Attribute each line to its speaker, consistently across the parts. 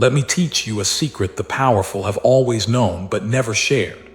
Speaker 1: Let me teach you a secret the powerful have always known but never shared.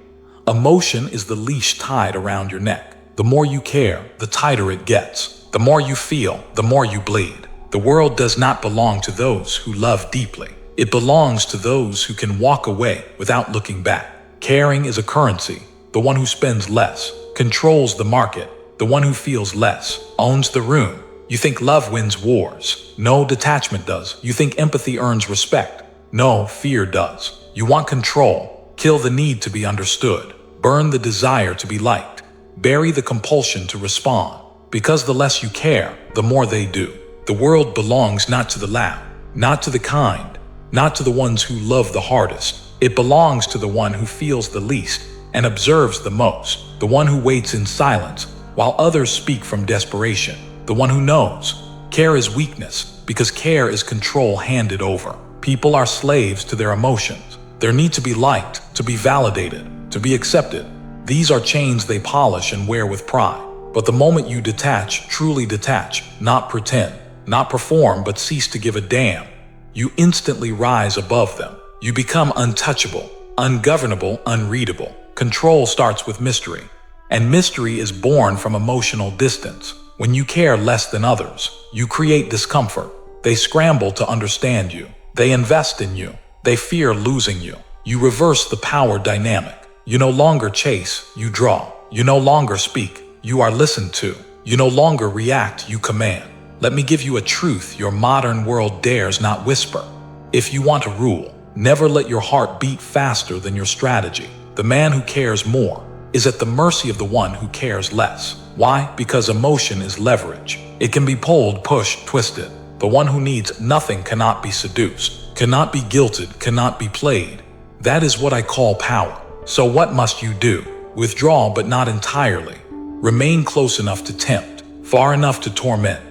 Speaker 1: Emotion is the leash tied around your neck. The more you care, the tighter it gets. The more you feel, the more you bleed. The world does not belong to those who love deeply. It belongs to those who can walk away without looking back. Caring is a currency. The one who spends less controls the market. The one who feels less owns the room. You think love wins wars. No, detachment does. You think empathy earns respect. No, fear does. You want control. Kill the need to be understood. Burn the desire to be liked. Bury the compulsion to respond. Because the less you care, the more they do. The world belongs not to the loud, not to the kind, not to the ones who love the hardest. It belongs to the one who feels the least and observes the most. The one who waits in silence while others speak from desperation. The one who knows care is weakness because care is control handed over. People are slaves to their emotions. Their need to be liked, to be validated, to be accepted. These are chains they polish and wear with pride. But the moment you detach, truly detach, not pretend, not perform, but cease to give a damn, you instantly rise above them. You become untouchable, ungovernable, unreadable. Control starts with mystery, and mystery is born from emotional distance. When you care less than others, you create discomfort. They scramble to understand you. They invest in you. They fear losing you. You reverse the power dynamic. You no longer chase, you draw. You no longer speak, you are listened to. You no longer react, you command. Let me give you a truth your modern world dares not whisper. If you want to rule, never let your heart beat faster than your strategy. The man who cares more is at the mercy of the one who cares less. Why? Because emotion is leverage. It can be pulled, pushed, twisted. The one who needs nothing cannot be seduced, cannot be guilted, cannot be played. That is what I call power. So what must you do? Withdraw, but not entirely. Remain close enough to tempt, far enough to torment.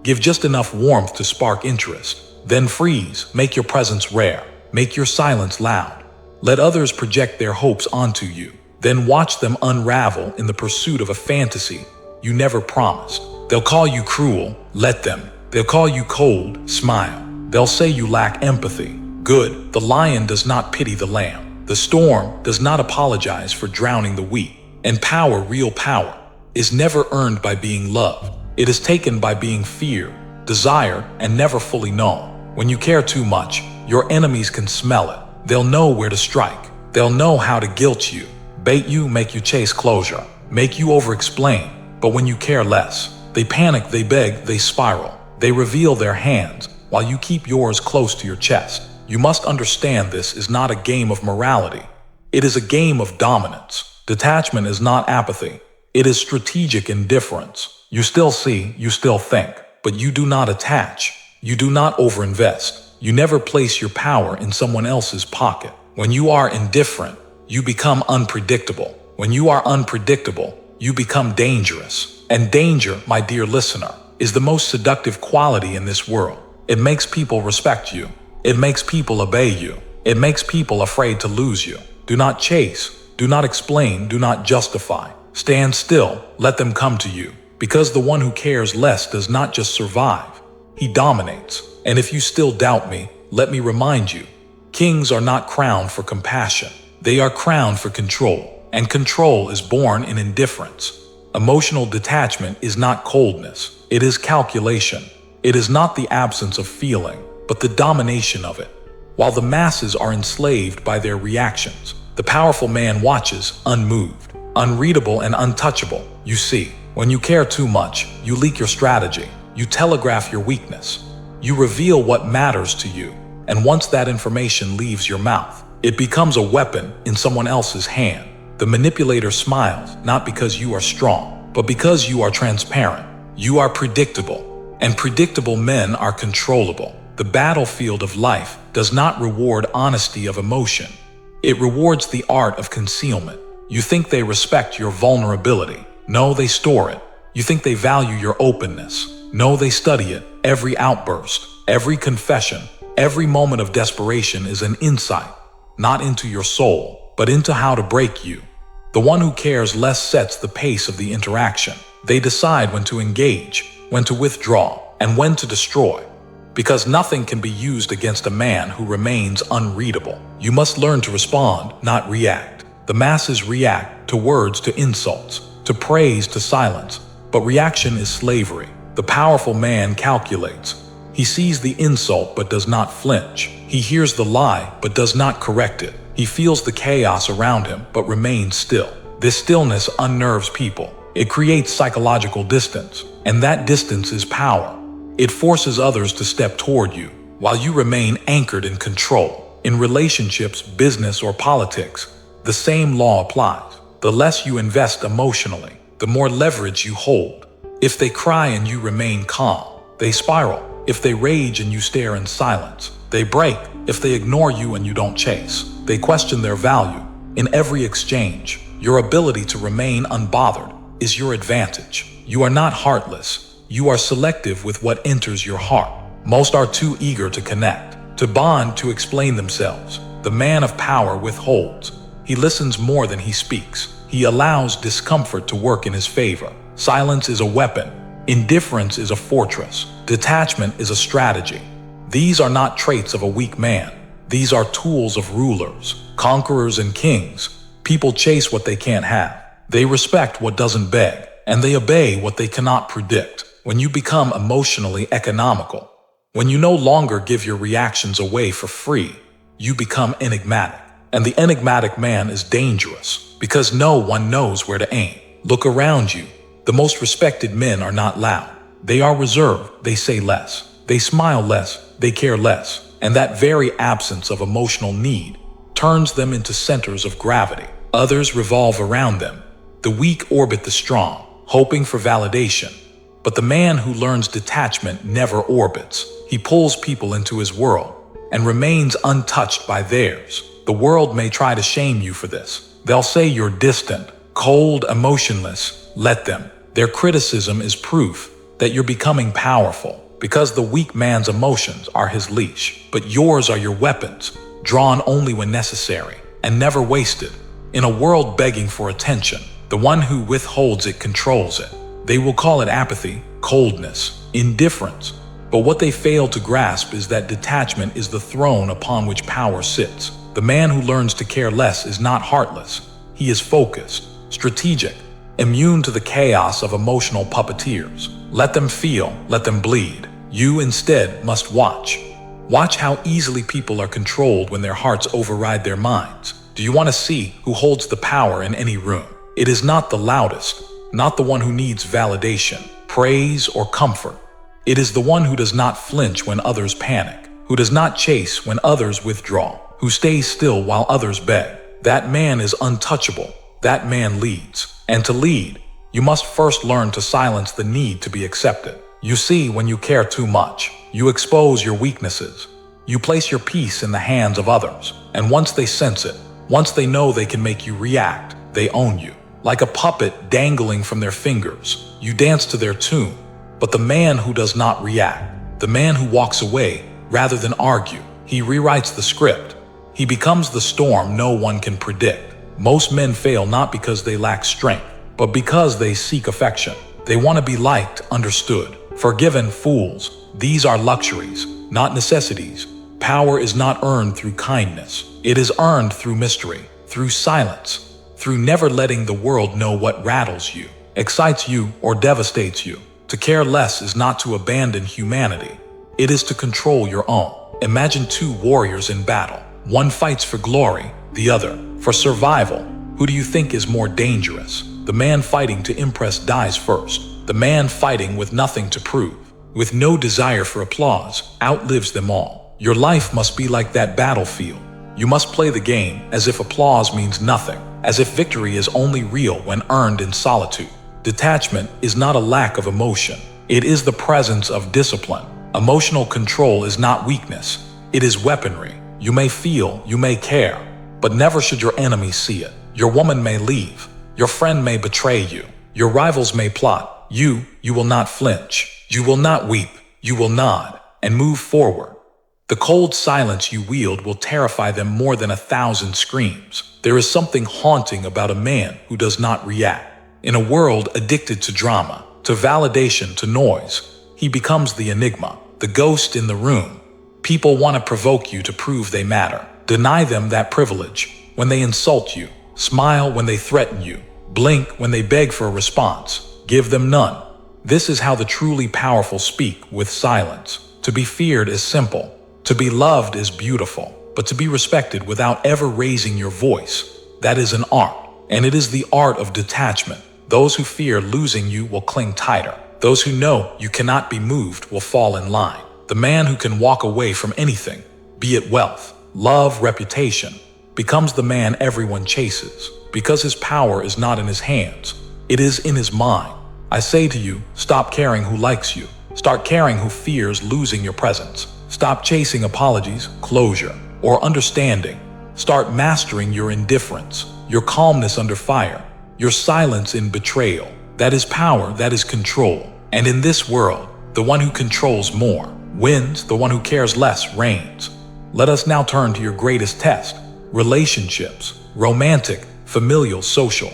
Speaker 1: Give just enough warmth to spark interest. Then freeze, make your presence rare. Make your silence loud. Let others project their hopes onto you. Then watch them unravel in the pursuit of a fantasy you never promised. They'll call you cruel, let them. They'll call you cold, smile. They'll say you lack empathy. Good, the lion does not pity the lamb. The storm does not apologize for drowning the wheat. And power, real power, is never earned by being loved. It is taken by being feared, desired, and never fully known. When you care too much, your enemies can smell it. They'll know where to strike. They'll know how to guilt you, bait you, make you chase closure, make you over-explain. But when you care less, they panic, they beg, they spiral. They reveal their hands while you keep yours close to your chest. You must understand this is not a game of morality. It is a game of dominance. Detachment is not apathy. It is strategic indifference. You still see, you still think, but you do not attach. You do not overinvest. You never place your power in someone else's pocket. When you are indifferent, you become unpredictable. When you are unpredictable, you become dangerous. And danger, my dear listener, is the most seductive quality in this world. It makes people respect you. It makes people obey you. It makes people afraid to lose you. Do not chase. Do not explain. Do not justify. Stand still. Let them come to you. Because the one who cares less does not just survive. He dominates. And if you still doubt me, let me remind you. Kings are not crowned for compassion. They are crowned for control. And control is born in indifference. Emotional detachment is not coldness. It is calculation. It is not the absence of feeling, but the domination of it. While the masses are enslaved by their reactions, the powerful man watches, unmoved, unreadable and untouchable. You see, when you care too much, you leak your strategy. You telegraph your weakness. You reveal what matters to you. And once that information leaves your mouth, it becomes a weapon in someone else's hand. The manipulator smiles, not because you are strong, but because you are transparent. You are predictable. And predictable men are controllable. The battlefield of life does not reward honesty of emotion. It rewards the art of concealment. You think they respect your vulnerability. No, they store it. You think they value your openness. No, they study it. Every outburst, every confession, every moment of desperation is an insight, not into your soul, but into how to break you. The one who cares less sets the pace of the interaction. They decide when to engage, when to withdraw, and when to destroy. Because nothing can be used against a man who remains unreadable. You must learn to respond, not react. The masses react to words, to insults, to praise, to silence. But reaction is slavery. The powerful man calculates. He sees the insult but does not flinch. He hears the lie but does not correct it. He feels the chaos around him but remains still. This stillness unnerves people. It creates psychological distance, and that distance is power. It forces others to step toward you, while you remain anchored in control. In relationships, business, or politics, the same law applies. The less you invest emotionally, the more leverage you hold. If they cry and you remain calm, they spiral. If they rage and you stare in silence, they break. If they ignore you and you don't chase, they question their value. In every exchange, your ability to remain unbothered is your advantage. You are not heartless. You are selective with what enters your heart. Most are too eager to connect, to bond, to explain themselves. The man of power withholds. He listens more than he speaks. He allows discomfort to work in his favor. Silence is a weapon. Indifference is a fortress. Detachment is a strategy. These are not traits of a weak man. These are tools of rulers, conquerors, and kings. People chase what they can't have. They respect what doesn't beg, and they obey what they cannot predict. When you become emotionally economical, when you no longer give your reactions away for free, you become enigmatic. And the enigmatic man is dangerous because no one knows where to aim. Look around you. The most respected men are not loud. They are reserved. They say less. They smile less. They care less. And that very absence of emotional need turns them into centers of gravity. Others revolve around them. The weak orbit the strong, hoping for validation. But the man who learns detachment never orbits. He pulls people into his world and remains untouched by theirs. The world may try to shame you for this. They'll say you're distant, cold, emotionless. Let them. Their criticism is proof that you're becoming powerful, because the weak man's emotions are his leash, but yours are your weapons, drawn only when necessary and never wasted. In a world begging for attention, the one who withholds it controls it. They will call it apathy, coldness, indifference. But what they fail to grasp is that detachment is the throne upon which power sits. The man who learns to care less is not heartless. He is focused, strategic, immune to the chaos of emotional puppeteers. Let them feel, let them bleed. You instead must watch. Watch how easily people are controlled when their hearts override their minds. Do you want to see who holds the power in any room? It is not the loudest, not the one who needs validation, praise, or comfort. It is the one who does not flinch when others panic, who does not chase when others withdraw, who stays still while others beg. That man is untouchable. That man leads. And to lead, you must first learn to silence the need to be accepted. You see, when you care too much, you expose your weaknesses. You place your peace in the hands of others. And once they sense it, once they know they can make you react, they own you. Like a puppet dangling from their fingers, you dance to their tune. But the man who does not react, the man who walks away rather than argue, he rewrites the script. He becomes the storm no one can predict. Most men fail not because they lack strength, but because they seek affection. They want to be liked, understood, forgiven. Fools. These are luxuries, not necessities. Power is not earned through kindness. It is earned through mystery, through silence, through never letting the world know what rattles you, excites you, or devastates you. To care less is not to abandon humanity. It is to control your own. Imagine two warriors in battle. One fights for glory, the other for survival. Who do you think is more dangerous? The man fighting to impress dies first. The man fighting with nothing to prove, with no desire for applause, outlives them all. Your life must be like that battlefield. You must play the game as if applause means nothing, as if victory is only real when earned in solitude. Detachment is not a lack of emotion. It is the presence of discipline. Emotional control is not weakness. It is weaponry. You may feel, you may care, but never should your enemies see it. Your woman may leave. Your friend may betray you. Your rivals may plot. You will not flinch. You will not weep. You will nod and move forward. The cold silence you wield will terrify them more than 1,000 screams. There is something haunting about a man who does not react. In a world addicted to drama, to validation, to noise, he becomes the enigma. the ghost in the room. People want to provoke you to prove they matter. Deny them that privilege. When they insult you, smile when they threaten you, blink when they beg for a response, give them none. This is how the truly powerful speak, with silence. To be feared is simple. To be loved is beautiful. But to be respected without ever raising your voice, that is an art. And it is the art of detachment. Those who fear losing you will cling tighter. Those who know you cannot be moved will fall in line. The man who can walk away from anything, be it wealth, love, reputation, becomes the man everyone chases, because his power is not in his hands, it is in his mind. I say to you, stop caring who likes you. Start caring who fears losing your presence. Stop chasing apologies, closure, or understanding. Start mastering your indifference, your calmness under fire, your silence in betrayal. That is power, that is control. And in this world, the one who controls more wins, the one who cares less reigns. Let us now turn to your greatest test: relationships, romantic, familial, social.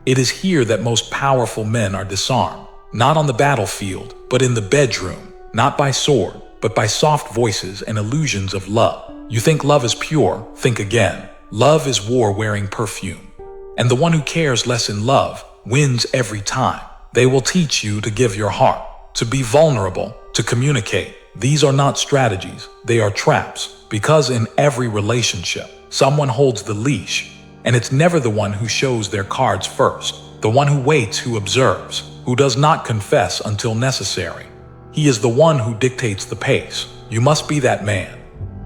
Speaker 1: It is here that most powerful men are disarmed, not on the battlefield, but in the bedroom, not by sword, but by soft voices and illusions of love. You think love is pure? Think again. Love is war wearing perfume. And the one who cares less in love wins every time. They will teach you to give your heart, to be vulnerable, to communicate. These are not strategies, they are traps, because in every relationship, someone holds the leash, and it's never the one who shows their cards first, the one who waits, who observes, who does not confess until necessary. He is the one who dictates the pace. You must be that man.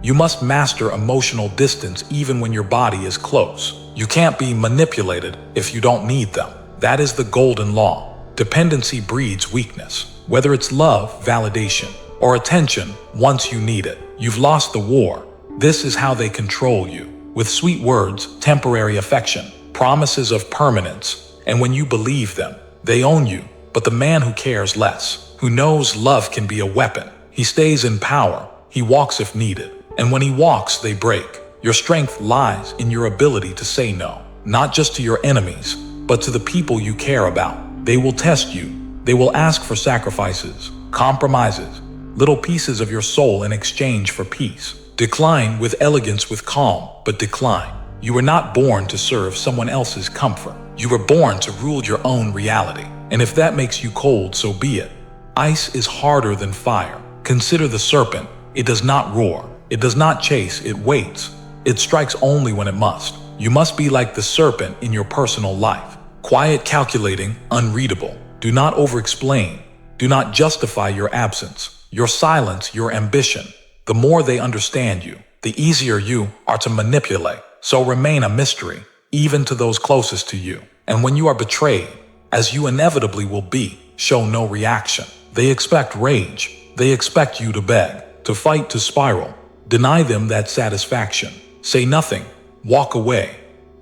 Speaker 1: You must master emotional distance even when your body is close. You can't be manipulated if you don't need them. That is the golden law. Dependency breeds weakness. Whether it's love, validation, or attention, once you need it, you've lost the war. This is how they control you. With sweet words, temporary affection, promises of permanence, and when you believe them, they own you. But the man who cares less, who knows love can be a weapon, he stays in power, he walks if needed, and when he walks, they break. Your strength lies in your ability to say no, not just to your enemies, but to the people you care about. They will test you. They will ask for sacrifices, compromises, little pieces of your soul in exchange for peace. Decline with elegance, with calm, but decline. You were not born to serve someone else's comfort. You were born to rule your own reality. And if that makes you cold, so be it. Ice is harder than fire. Consider the serpent. It does not roar. It does not chase. It waits. It strikes only when it must. You must be like the serpent in your personal life. Quiet, calculating, unreadable. Do not over-explain. Do not justify your absence, your silence, your ambition. The more they understand you, the easier you are to manipulate. So remain a mystery, even to those closest to you. And when you are betrayed, as you inevitably will be, show no reaction. They expect rage. They expect you to beg, to fight, to spiral. Deny them that satisfaction. Say nothing. Walk away.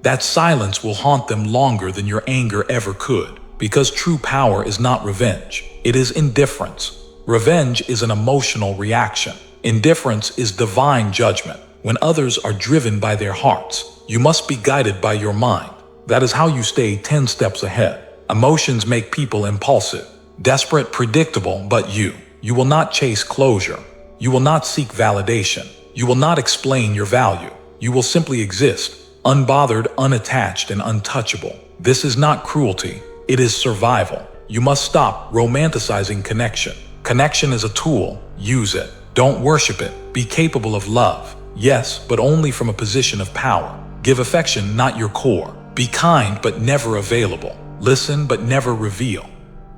Speaker 1: That silence will haunt them longer than your anger ever could, because true power is not revenge. It is indifference. Revenge is an emotional reaction. Indifference is divine judgment. When others are driven by their hearts, you must be guided by your mind. That is how you stay 10 steps ahead. Emotions make people impulsive, desperate, predictable, but you will not chase closure. You will not seek validation. You will not explain your value. You will simply exist, unbothered, unattached, and untouchable. This is not cruelty. It is survival. You must stop romanticizing connection. Connection is a tool. Use it. Don't worship it. Be capable of love. Yes, but only from a position of power. Give affection, not your core. Be kind, but never available. Listen, but never reveal.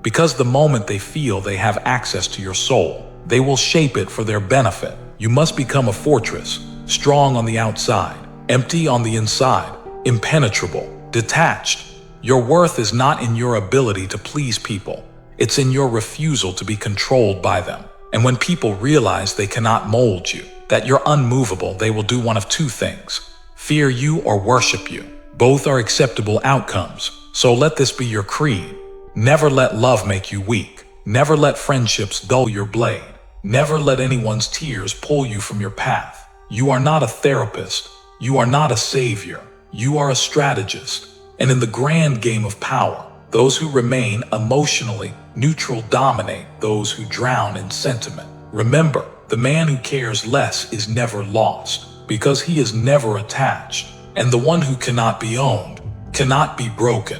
Speaker 1: Because the moment they feel they have access to your soul, they will shape it for their benefit. You must become a fortress, strong on the outside, empty on the inside, impenetrable, detached. Your worth is not in your ability to please people. It's in your refusal to be controlled by them. And when people realize they cannot mold you, that you're unmovable, they will do one of two things: fear you or worship you. Both are acceptable outcomes, so let this be your creed. Never let love make you weak. Never let friendships dull your blade. Never let anyone's tears pull you from your path. You are not a therapist. You are not a savior. You are a strategist. And in the grand game of power, those who remain emotionally neutral dominate those who drown in sentiment. Remember, the man who cares less is never lost, because he is never attached, and the one who cannot be owned cannot be broken.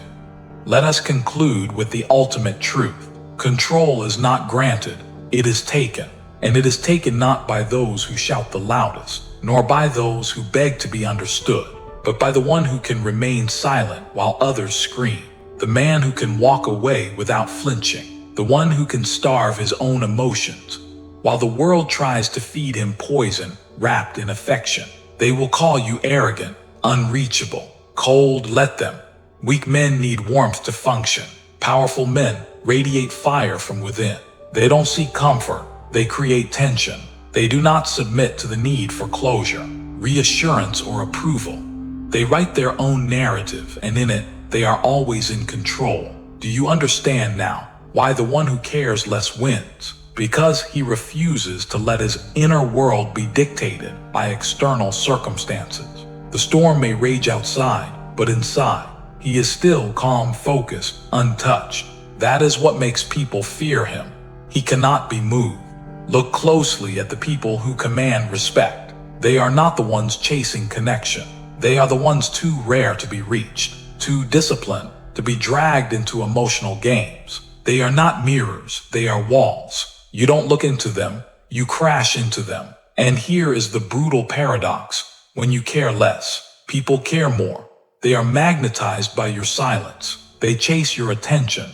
Speaker 1: Let us conclude with the ultimate truth. Control is not granted, it is taken, and it is taken not by those who shout the loudest, nor by those who beg to be understood, but by the one who can remain silent while others scream, the man who can walk away without flinching, the one who can starve his own emotions. While the world tries to feed him poison wrapped in affection, they will call you arrogant, unreachable, cold. Let them. Weak men need warmth to function. Powerful men radiate fire from within. They don't seek comfort, they create tension. They do not submit to the need for closure, reassurance, or approval. They write their own narrative, and in it, they are always in control. Do you understand now why the one who cares less wins? Because he refuses to let his inner world be dictated by external circumstances. The storm may rage outside, but inside, he is still calm, focused, untouched. That is what makes people fear him. He cannot be moved. Look closely at the people who command respect. They are not the ones chasing connection. They are the ones too rare to be reached, too disciplined to be dragged into emotional games. They are not mirrors, they are walls. You don't look into them, you crash into them. And here is the brutal paradox. When you care less, people care more. They are magnetized by your silence. They chase your attention.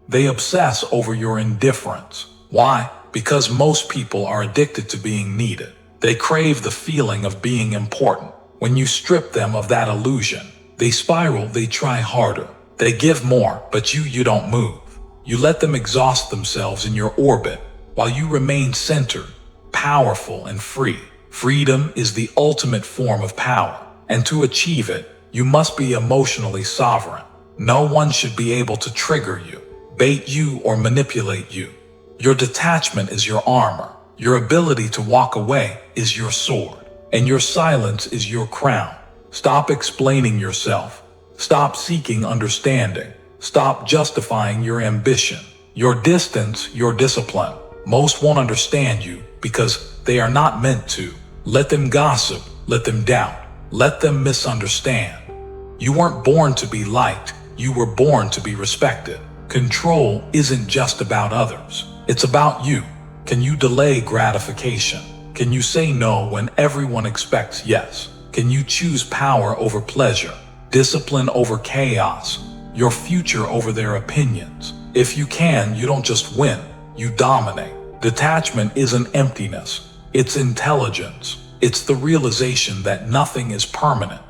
Speaker 1: They obsess over your indifference. Why? Because most people are addicted to being needed. They crave the feeling of being important. When you strip them of that illusion, they spiral, they try harder. They give more, but you don't move. You let them exhaust themselves in your orbit, while you remain centered, powerful, and free. Freedom is the ultimate form of power, and to achieve it, you must be emotionally sovereign. No one should be able to trigger you, bait you, or manipulate you. Your detachment is your armor. Your ability to walk away is your sword, and your silence is your crown. Stop explaining yourself. Stop seeking understanding. Stop justifying your ambition, your distance, your discipline. Most won't understand you because they are not meant to. Let them gossip, let them doubt, let them misunderstand. You weren't born to be liked, you were born to be respected. Control isn't just about others, it's about you. Can you delay gratification? Can you say no when everyone expects yes? Can you choose power over pleasure, discipline over chaos, your future over their opinions? If you can, you don't just win, you dominate. Detachment isn't emptiness, it's intelligence. It's the realization that nothing is permanent,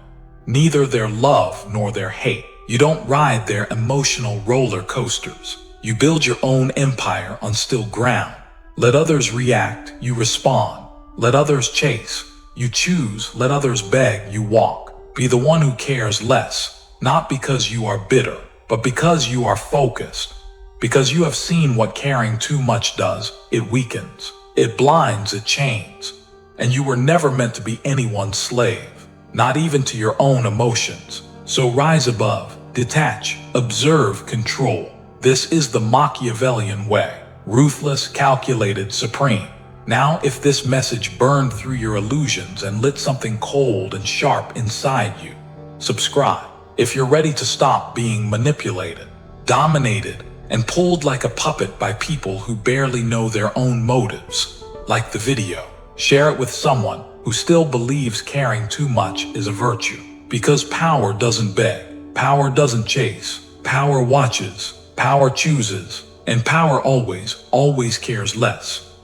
Speaker 1: neither their love nor their hate. You don't ride their emotional roller coasters. You build your own empire on still ground. Let others react, you respond. Let others chase, you choose. Let others beg, you walk. Be the one who cares less, not because you are bitter, but because you are focused. Because you have seen what caring too much does. It weakens, it blinds, it chains. And you were never meant to be anyone's slave, not even to your own emotions. So rise above, detach, observe, control. This is the Machiavellian way. Ruthless, calculated, supreme. Now, if this message burned through your illusions and lit something cold and sharp inside you, subscribe. If you're ready to stop being manipulated, dominated, and pulled like a puppet by people who barely know their own motives, like the video, share it with someone who still believes caring too much is a virtue. Because power doesn't beg, power doesn't chase, power watches, power chooses, and power always cares less.